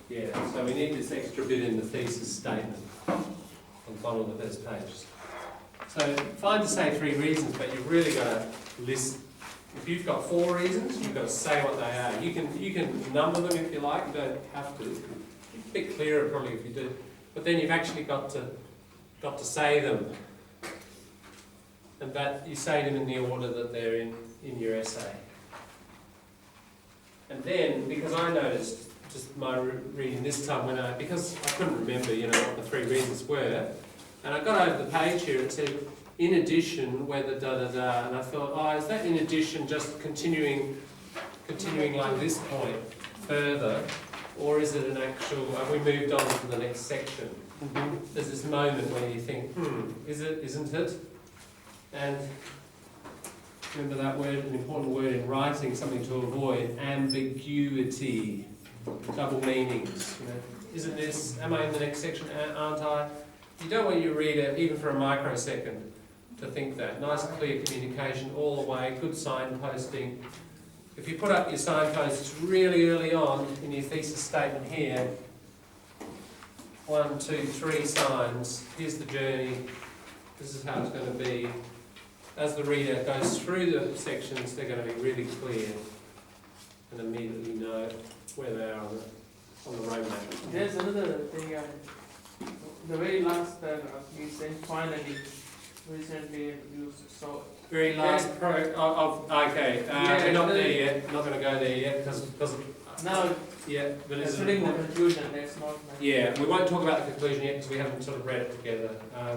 Yeah, so we need this extra bit in the thesis statement on the bottom of the first page. So fine to say 3 reasons, but you've really got to list. If you've got 4 reasons, you've got to say what they are. You can number them if you like. You don't have to. It's a bit clearer probably if you do. But then you've actually got to say them, and that you say them in the order that they're in your essay. And then, because I noticed just my reading this time because I couldn't remember, what the 3 reasons were, and I got over the page here. It said, in addition, whether da da da, and I thought, is that in addition just continuing like this point further, or is it an actual? Have we moved on to the next section? There's this moment where you think, is it? Isn't it? And remember that word, an important word in writing, something to avoid: ambiguity, double meanings. Isn't this? Am I in the next section? Aren't I? You don't want your reader, even for a microsecond, to think that. Nice, clear communication all the way, good signposting. If you put up your signposts really early on in your thesis statement here, 1, 2, 3 signs, here's the journey, this is how it's going to be. As the reader goes through the sections, they're going to be really clear and immediately know where they are on the roadmap. There's another thing, the very last paragraph, you said finally, recently used, so... Very last okay, we're not there yet, not going to go there yet, because... Now, yeah, but it's putting the conclusion, that's not... Yeah, we won't talk about the conclusion yet because we haven't sort of read it together.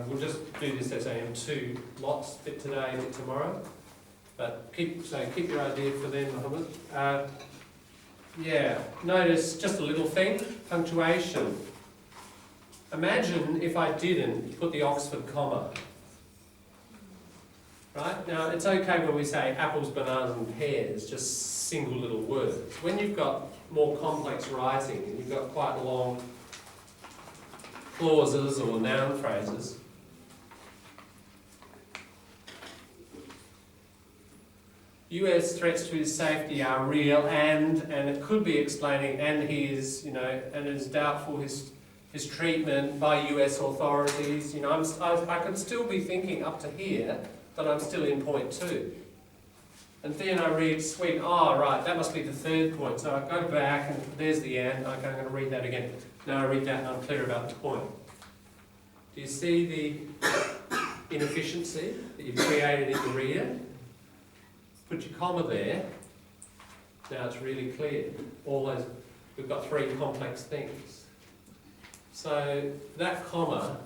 We'll just do this essay in 2 lots, bit today, bit tomorrow. But keep your idea for then, Mohammed. Yeah, notice just a little thing, punctuation. Imagine if I didn't put the Oxford comma. Right? Now, it's okay when we say apples, bananas and pears, just single little words. When you've got more complex writing and you've got quite long clauses or noun phrases, US threats to his safety are real and it could be explaining and he is, and it is doubtful his treatment by US authorities. I could still be thinking up to here that I'm still in point 2. And then I read sweet, right, that must be the 3rd point. So I go back and there's the and, okay, I'm going to read that again. Now I read that and I'm clear about the point. Do you see the inefficiency that you've created in the reader? Put your comma there. Now it's really clear. We've got 3 complex things. So that comma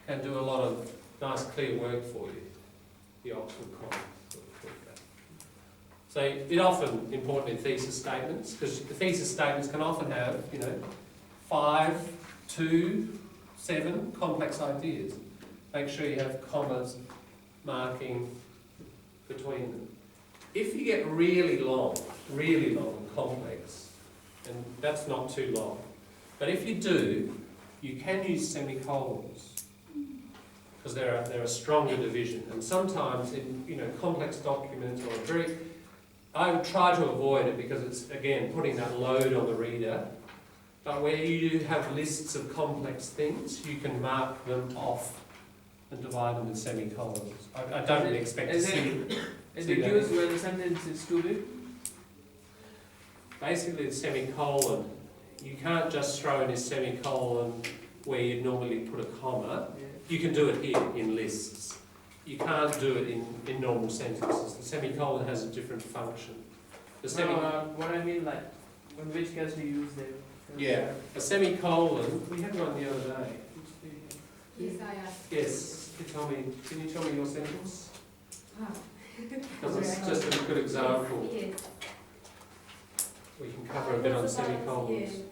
can do a lot of nice clear work for you, the Oxford comma. So it often important in thesis statements, because the thesis statements can often have, 5, 2, 7 complex ideas. Make sure you have commas marking between them. If you get really long and complex, and that's not too long, but if you do, you can use semicolons, because they're a stronger division. And sometimes in complex documents or I would try to avoid it because it's, again, putting that load on the reader. But where you have lists of complex things, you can mark them off and divide them with semicolons. I don't really expect to see is it used when the sentence is too big? Basically, the semicolon, you can't just throw in a semicolon where you'd normally put a comma. Yeah. You can do it here in lists. You can't do it in normal sentences. The semicolon has a different function. What I mean, like, in which case we use them? Yeah, a semicolon, we had one the other day. Yes, I asked. Yes, can you tell me your sentence? Ah. Because it's just a good example. Yes. We can cover a bit on semicolons.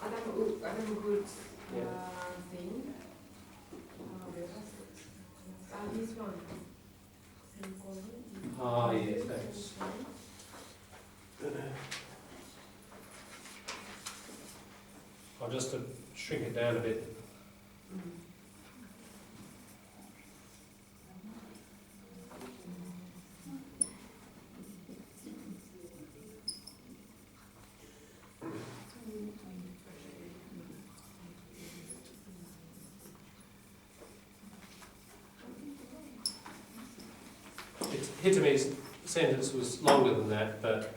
Adam good thing. This one. Semicolon. Yeah, thanks. I'll just shrink it down a bit. Hitami's sentence was longer than that, but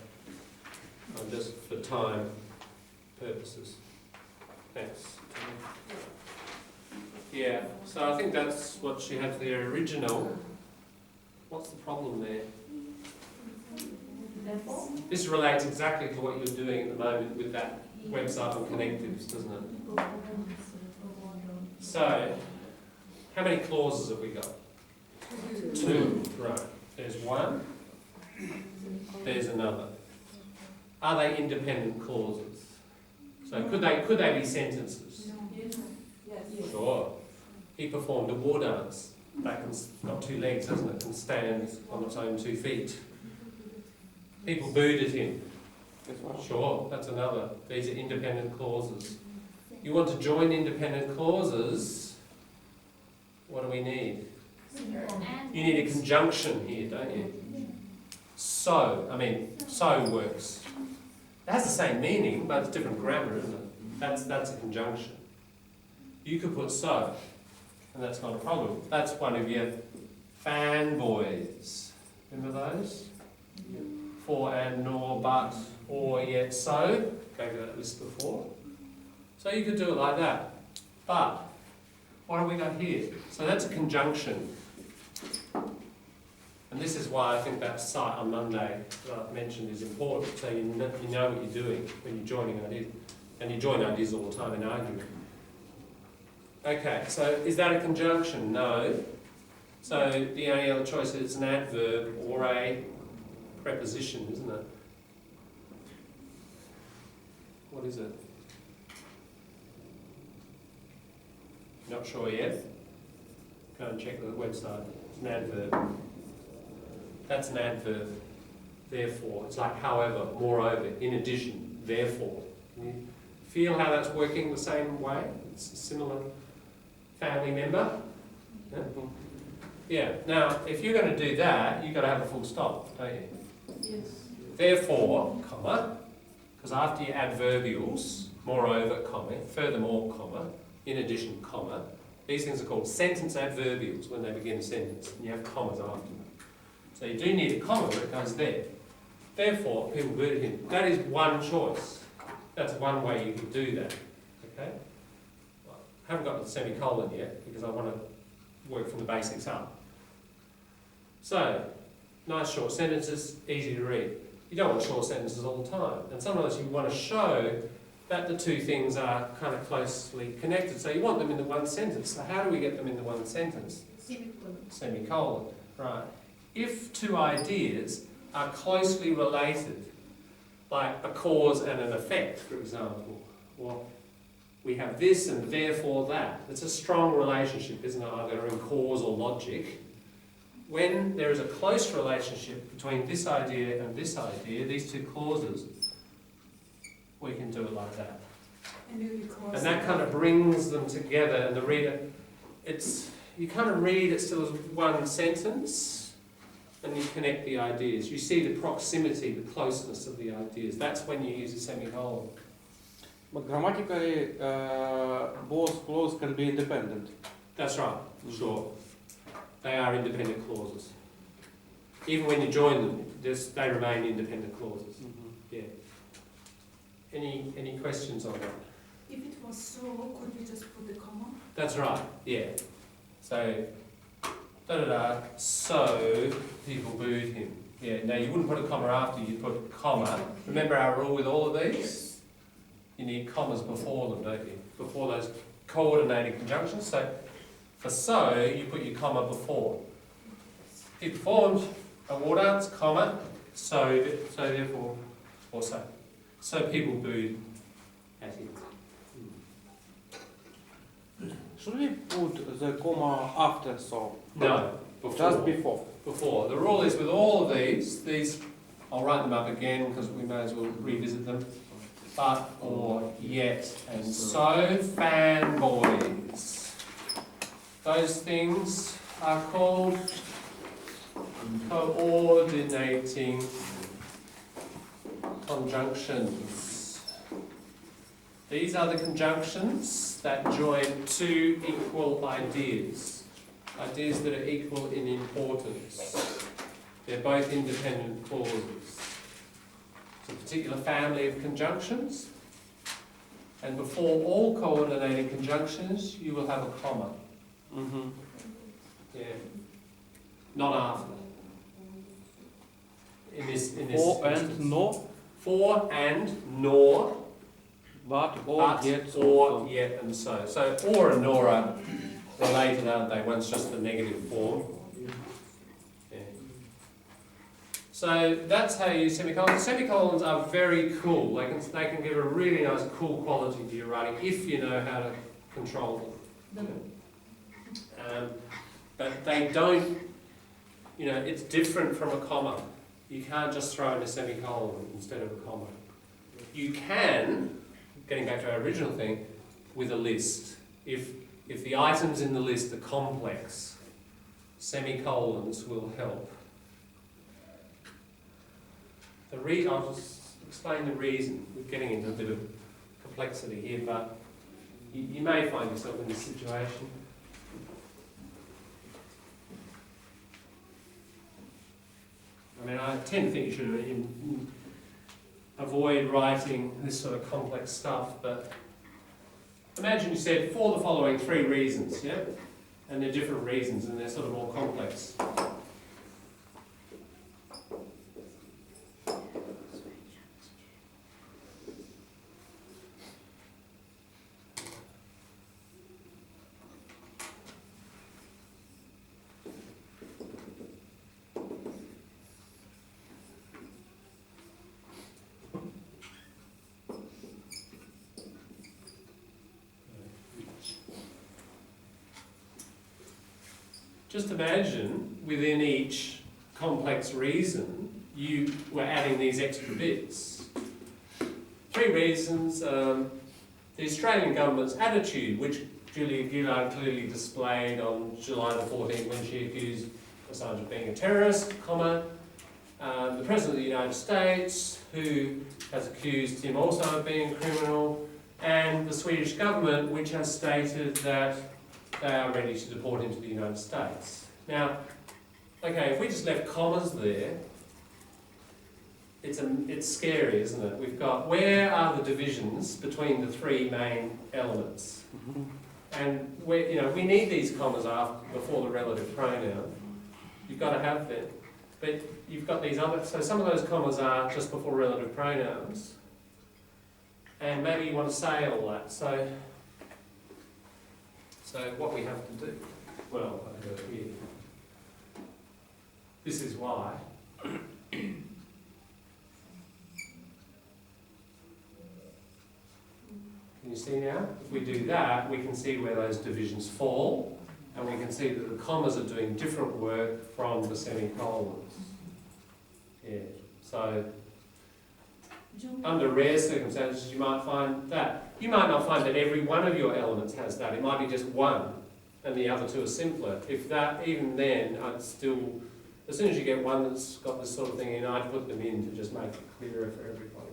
just for time purposes. Thanks. Yeah, so I think that's what she had for the original. What's the problem there? This relates exactly to what you're doing at the moment with that website on connectives, doesn't it? So, how many clauses have we got? 2. Right. There's one. There's another. Are they independent clauses? So could they be sentences? Yes. Sure. He performed a war dance. That has got 2 legs, doesn't it? Can stand on its own 2 feet. People booed at him. Sure, that's another. These are independent clauses. You want to join independent clauses, what do we need? You need a conjunction here, don't you? So works. It has the same meaning, but it's different grammar, isn't it? That's a conjunction. You could put so, and that's not a problem. That's one of your fanboys. Remember those? For, and, nor, but, or, yet, so. Gave you that list before. So you could do it like that. But, what have we got here? So that's a conjunction. And this is why I think that site on Monday that I mentioned is important, so you know what you're doing when you're joining ideas. And you join ideas all the time in argument. Okay, so is that a conjunction? No. So the only other choice is an adverb or a preposition, isn't it? What is it? Not sure yet? Go and check the website. It's an adverb. That's an adverb. Therefore. It's like however, moreover, in addition, therefore. Can you feel how that's working the same way? It's a similar family member. Yeah? Yeah. Now, if you're going to do that, you've got to have a full stop, don't you? Yes. Therefore, comma, because after your adverbials, moreover, comma, furthermore, comma, in addition, comma, these things are called sentence adverbials when they begin a sentence, and you have commas after them. So you do need a comma where it goes there. Therefore, people booted him. That is one choice. That's one way you can do that. Okay? Well, I haven't got the semicolon yet because I want to work from the basics up. So, nice short sentences, easy to read. You don't want short sentences all the time. And sometimes you want to show that the 2 things are kind of closely connected. So you want them in the one sentence. So how do we get them in the one sentence? Semicolon. Right. If 2 ideas are closely related, like a cause and an effect, for example, or we have this and therefore that. It's a strong relationship, isn't it, either in cause or logic. When there is a close relationship between this idea and this idea, these 2 clauses, we can do it like that. And that kind of brings them together, and the reader, you kind of read it still as one sentence, and you connect the ideas. You see the proximity, the closeness of the ideas. That's when you use a semicolon. But grammatically, both clauses can be independent. That's right, sure. They are independent clauses. Even when you join them, they remain independent clauses. Yeah. Any questions on that? If it was so, could we just put the comma? That's right, yeah. So, so people booed him. Yeah, now you wouldn't put a comma after, you'd put a comma. Remember our rule with all of these? You need commas before them, don't you? Before those coordinating conjunctions. So, for so, you put your comma before. He performed a war dance, comma, so therefore, or so. So people booed at him. Should we put the comma after so? No, before. Just before. Before. The rule is with all of these, I'll write them up again because we may as well revisit them. But, or, yet, and so, fanboys. Those things are called coordinating conjunctions. These are the conjunctions that join 2 equal ideas. Ideas that are equal in importance. They're both independent clauses. It's a particular family of conjunctions. And before all coordinated conjunctions, you will have a comma. Mm-hmm. Yeah. Not after. In this For instance. and no, For and nor, but, or, but, yet, or, so. yet, and so. So or and nor are related, aren't they? One's just the negative form. Yeah. So that's how you use semicolons. Semicolons are very cool. They can give a really nice cool quality to your writing if you know how to control them. But they don't, it's different from a comma. You can't just throw in a semicolon instead of a comma. You can, getting back to our original thing, with a list. If the items in the list are complex, semicolons will help. I'll just explain the reason. We're getting into a bit of complexity here, but you may find yourself in this situation. I mean, I tend to think you should avoid writing this sort of complex stuff, but imagine you said, for the following 3 reasons, yeah? And they're different reasons, and they're sort of more complex. Just imagine within each complex reason you were adding these extra bits. 3 reasons, the Australian government's attitude, which Julia Gillard clearly displayed on July the 14th when she accused Assange of being a terrorist, comma, the President of the United States, who has accused him also of being a criminal, and the Swedish government, which has stated that they are ready to deport him to the United States. Now, okay, if we just left commas there, it's scary, isn't it? We've got, where are the divisions between the 3 main elements? And we need these commas before the relative pronoun. You've got to have them. But you've got these other, so some of those commas are just before relative pronouns. And maybe you want to say all that. So what we have to do, well, I've got it here. This is why. Can you see now? If we do that, we can see where those divisions fall, and we can see that the commas are doing different work from the semicolons. Yeah. So under rare circumstances, you might find that. You might not find that every one of your elements has that. It might be just one, and the other 2 are simpler. If that, even then, I'd still, as soon as you get one that's got this sort of thing in, I'd put them in to just make it clearer for everybody.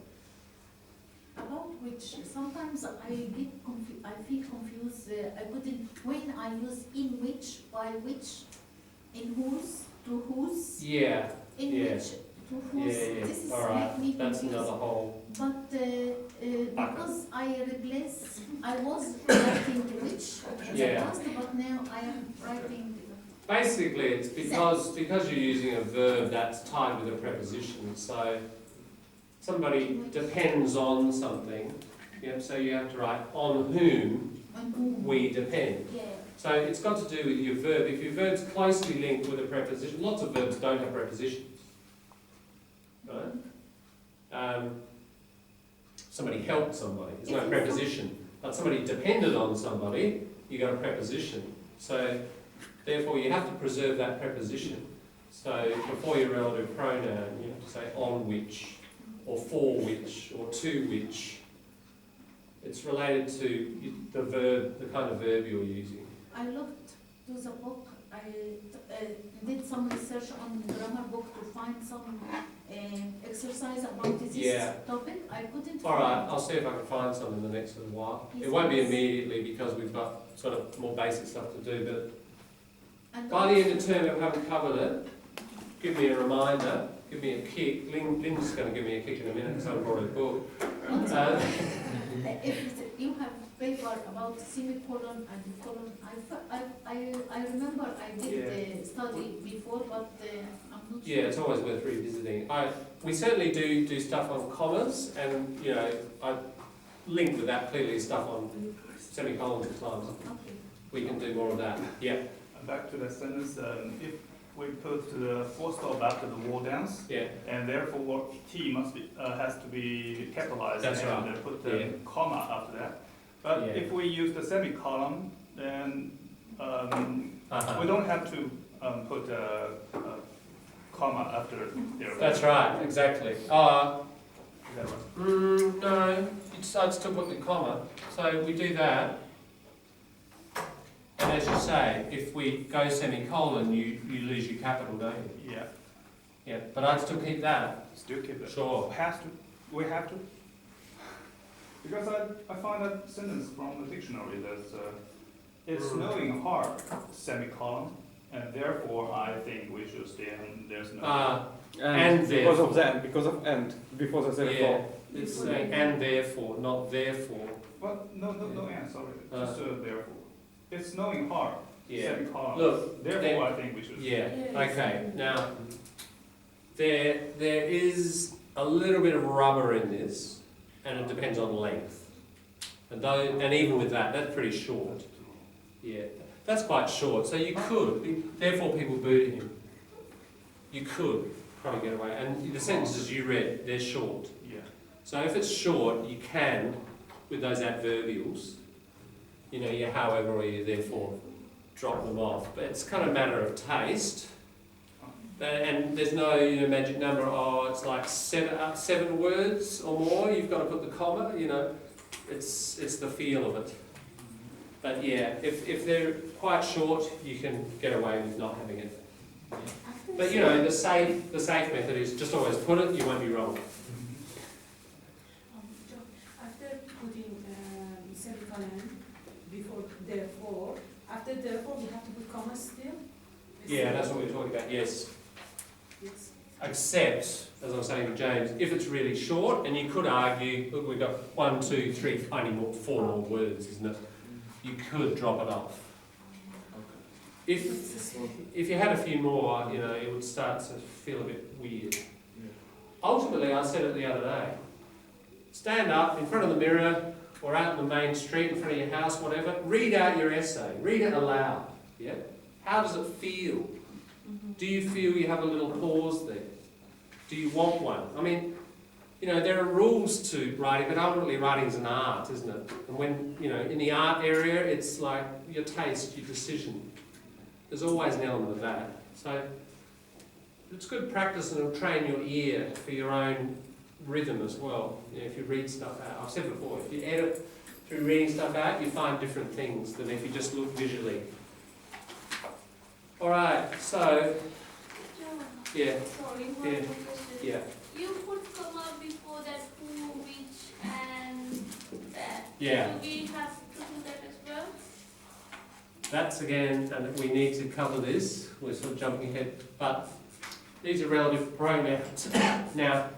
About which sometimes I feel confused. I couldn't, when I use in which, by which, in whose, to whose, Yeah. in which, to whose. Yeah. This is All right. make me That's confused. another whole. But because I was writing which in the Yeah. past, but now I am writing. Basically, it's because you're using a verb that's tied with a preposition. So somebody depends on something. Yeah, so you have to write on whom On whom. we depend. Yeah. So it's got to do with your verb. If your verb's closely linked with a preposition, lots of verbs don't have prepositions. Right? Somebody helped somebody. There's no preposition. But somebody depended on somebody, you got a preposition. So therefore you have to preserve that preposition. So before your relative pronoun, you have to say on which, or for which, or to which. It's related to the verb, the kind of verb you're using. I looked to the book. I did some research on grammar book to find some exercise about this topic. I couldn't. All right, I'll see if I can find some in the next little while. It won't be immediately because we've got sort of more basic stuff to do, but And by the end of term, if we haven't covered it, give me a reminder, give me a kick. Lynn's going to give me a kick in a minute because I brought a book. If you have paper about semicolon and colon, I remember I did the study before, but I'm not sure. Yeah, it's always worth revisiting. We certainly do stuff on commas, and you know, I link with that clearly stuff on semicolons at times. Okay. We can do more of that. Yeah, Back to the sentence, if we put the full stop after the word ends, yeah, and therefore T must be, has to be capitalized. That's and right. put the Yeah. comma after that. But Yeah. if we use the semicolon, then uh-huh. we don't have to put a comma after there. That's right, exactly. Is that right? No, I'd still put the comma. So we do that. And as you say, if we go semicolon, you lose your capital, don't you? Yeah, Yeah, but I'd still keep that. still keep it. Sure. We have to. Because I find that sentence from the dictionary that it's snowing hard, semicolon, and therefore I think we should stay and there's no. And because of therefore. that, because of and, before the Yeah, therefore. it's saying and therefore, not therefore. Well, no, and sorry, Uh. just therefore. It's snowing hard, Yeah. semicolon. Look, Therefore, I think we should. yeah, Yes. okay. Now, there is a little bit of rubber in this, and it depends on length. And even with that, that's pretty short. Yeah, that's quite short. So you could, therefore people booed him. You could probably get away. And the sentences you read, they're short. Yeah. So if it's short, you can, with those adverbials, you know, you however or you therefore drop them off. But it's kind of a matter of taste. And there's no magic number, oh, it's like seven words or more, you've got to put the comma, you know. It's the feel of it. But yeah, if they're quite short, you can get away with not having it. But you know, the safe method is just always put it, you won't be wrong. After putting semicolon before therefore, after therefore we have to put commas still? Yeah, that's what we're talking about, yes. Yes. Except, as I was saying to James, if it's really short, and you could argue, look, we've got 1, 2, 3, four more words, isn't it? You could drop it off. If you had a few more, you know, it would start to feel a bit weird. Ultimately, I said it the other day. Stand up in front of the mirror, or out in the main street, in front of your house, whatever, read out your essay, read it aloud. Yeah? How does it feel? Do you feel you have a little pause there? Do you want one? I mean, you know, there are rules to writing, but ultimately writing's an art, isn't it? And when, you know, in the art area, it's like your taste, your decision. There's always an element of that. So it's good practice and it'll train your ear for your own rhythm as well. You know, if you read stuff out. I've said before, if you edit through reading stuff out, you find different things than if you just look visually. Alright, so, yeah, Sorry, one Yeah. more question. yeah, You put comma before that who, which, and that. yeah. Do we have to do that as well? That's again, and we need to cover this, we're sort of jumping ahead, but these are relative pronouns. Now,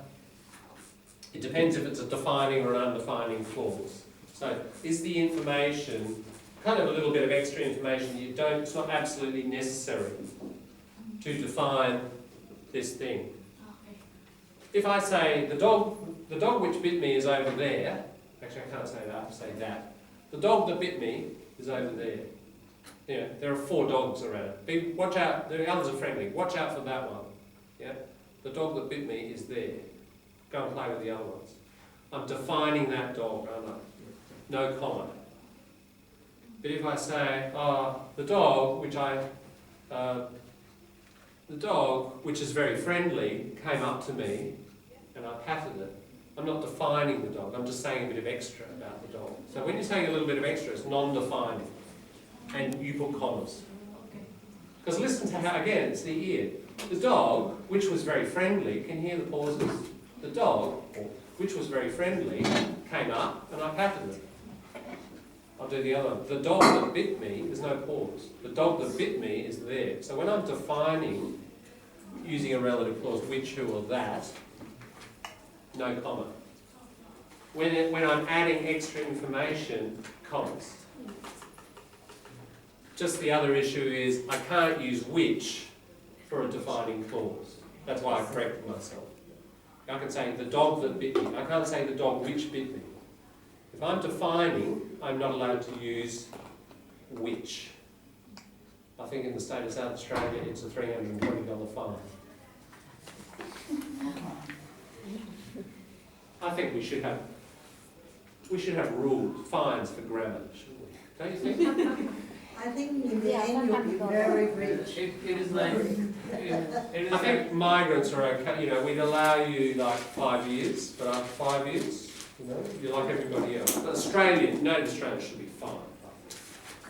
it depends if it's a defining or an undefining clause. So, is the information kind of a little bit of extra information you don't, it's not absolutely necessary to define this thing. Okay. If I say, the dog which bit me is over there, actually I can't say that, I have to say that. The dog that bit me is over there. Yeah, there are 4 dogs around. Watch out, the others are friendly, watch out for that one. Yeah, the dog that bit me is there. Go and play with the other ones. I'm defining that dog, aren't I? No comma. But if I say, the dog which is very friendly came up to me and I patted it, I'm not defining the dog, I'm just saying a bit of extra about the dog. So when you're saying a little bit of extra, it's non-defining. And you put commas. Okay. Because listen to how, again, it's the ear. The dog, which was very friendly, can you hear the pauses? The dog, which was very friendly, came up and I patted it. I'll do the other one. The dog that bit me, there's no pause. The dog that bit me is there. So when I'm defining using a relative clause, which, who, or that, no comma. When I'm adding extra information, commas. Just the other issue is I can't use which for a defining clause. That's why I corrected myself. I can say the dog that bit me. I can't say the dog which bit me. If I'm defining, I'm not allowed to use which. I think in the state of South Australia it's a $320 fine. I think we should have rules, fines for grammar, shouldn't we? Don't you think? I think in the end you'll be very rich. It is like, it is I think migrants are okay, you know, we'd allow you like 5 years, but after 5 years, you know, you're like everybody else. But native Australians should be fine,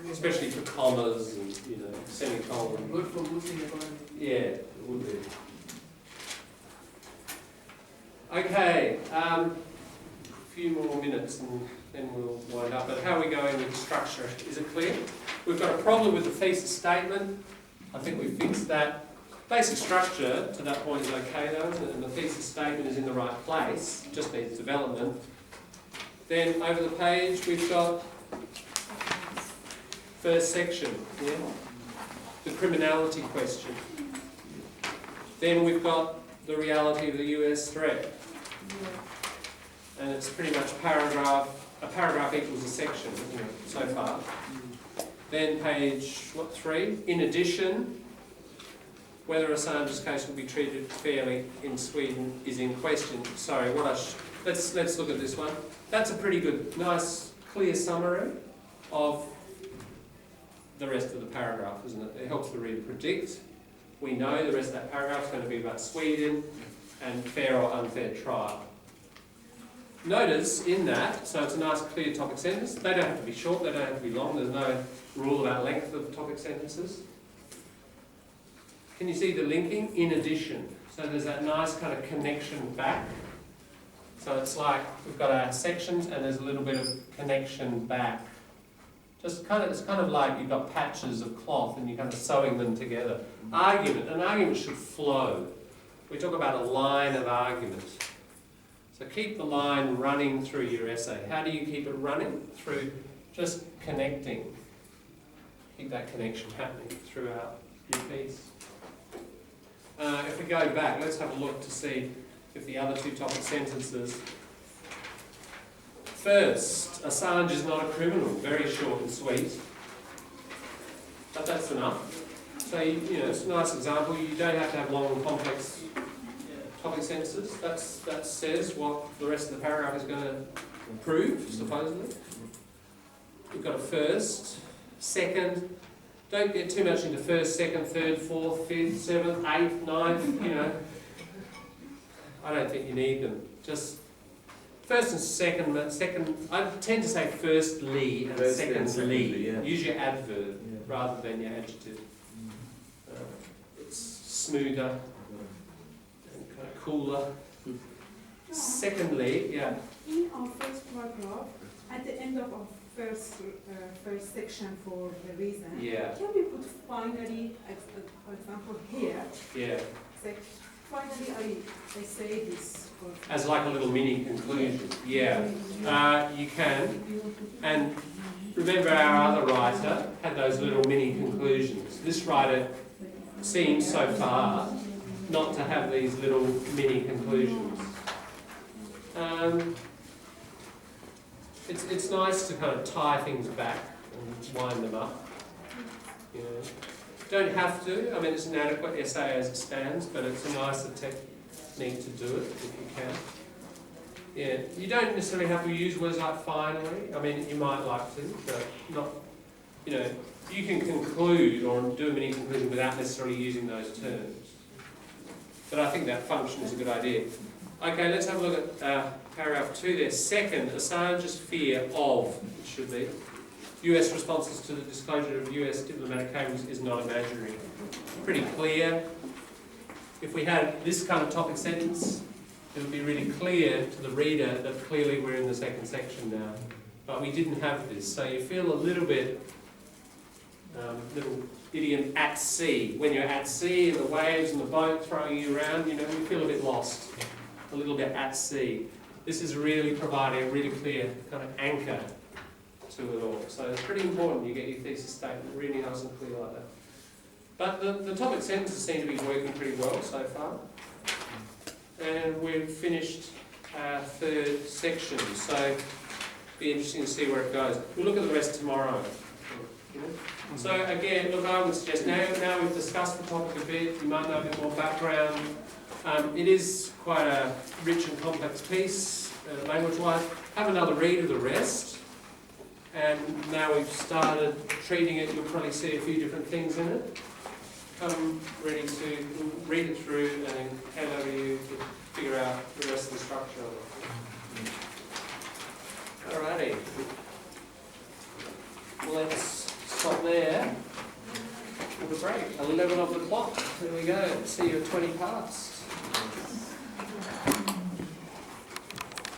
especially for commas and, you know, semicolon. good for boosting the economy. Yeah, it would be. Okay, a few more minutes and then we'll wind up. But how are we going with the structure? Is it clear? We've got a problem with the thesis statement. I think we've fixed that. Basic structure to that point is okay though, and the thesis statement is in the right place, just needs development. Then over the page we've got first section, yeah? The criminality question. Then we've got the reality of the US threat. And it's pretty much a paragraph equals a section, isn't it, so far? Then page, 3? In addition, whether Assange's case will be treated fairly in Sweden is in question. Sorry, let's look at this one. That's a pretty good, nice, clear summary of the rest of the paragraph, isn't it? It helps the reader predict. We know the rest of that paragraph is going to be about Sweden and fair or unfair trial. Notice in that, so it's a nice clear topic sentence. They don't have to be short, they don't have to be long. There's no rule about length of topic sentences. Can you see the linking? In addition. So there's that nice kind of connection back. So it's like we've got our sections and there's a little bit of connection back. It's kind of like you've got patches of cloth and you're kind of sewing them together. Argument. An argument should flow. We talk about a line of argument. So keep the line running through your essay. How do you keep it running? Through just connecting. Keep that connection happening throughout your piece. If we go back, let's have a look to see if the other two topic sentences. First, Assange is not a criminal. Very short and sweet. But that's enough. So, you know, it's a nice example. You don't have to have long and complex topic sentences. That says what the rest of the paragraph is going to prove, supposedly. We've got a first, second. Don't get too much into first, second, third, fourth, fifth, seventh, eighth, ninth, you know. I don't think you need them. Just first and second, I tend to say firstly and secondly. Yeah. Use your adverb rather than your adjective. It's smoother and kind of cooler. Secondly, yeah. In our first paragraph, at the end of our first section for the reason, can we put finally, for example, here? Yeah. Finally, I say this. As like a little mini conclusion. Yeah. You can. And remember our other writer had those little mini conclusions. This writer seems so far not to have these little mini conclusions. It's nice to kind of tie things back and wind them up. You know. Don't have to. I mean, it's an adequate essay as it stands, but it's a nicer technique to do it if you can. Yeah, you don't necessarily have to use words like finally. I mean, you might like to, but not. You know, you can conclude or do a mini conclusion without necessarily using those terms. But I think that function is a good idea. Okay, let's have a look at paragraph 2 there. Second, Assange's fear of, it should be, US responses to the disclosure of US diplomatic cables is not imaginary. Pretty clear. If we had this kind of topic sentence, it would be really clear to the reader that clearly we're in the second section now. But we didn't have this, so you feel a little bit little idiom at sea. When you're at sea and the waves and the boat throwing you around, you know, you feel a bit lost, a little bit at sea. This is really providing a really clear kind of anchor to it all. So it's pretty important you get your thesis statement really nice and clear like that. But the topic sentences seem to be working pretty well so far. And we've finished our third section, so it'll be interesting to see where it goes. We'll look at the rest tomorrow. So again, look, I would suggest now we've discussed the topic a bit, you might know a bit more background. It is quite a rich and complex piece, language-wise. Have another read of the rest. And now we've started treating it, you'll probably see a few different things in it. Come ready to read it through and then hand over to you to figure out the rest of the structure of it. Alrighty. Let's stop there. Have a break. 11 of the clock. There we go. See you at 20 past.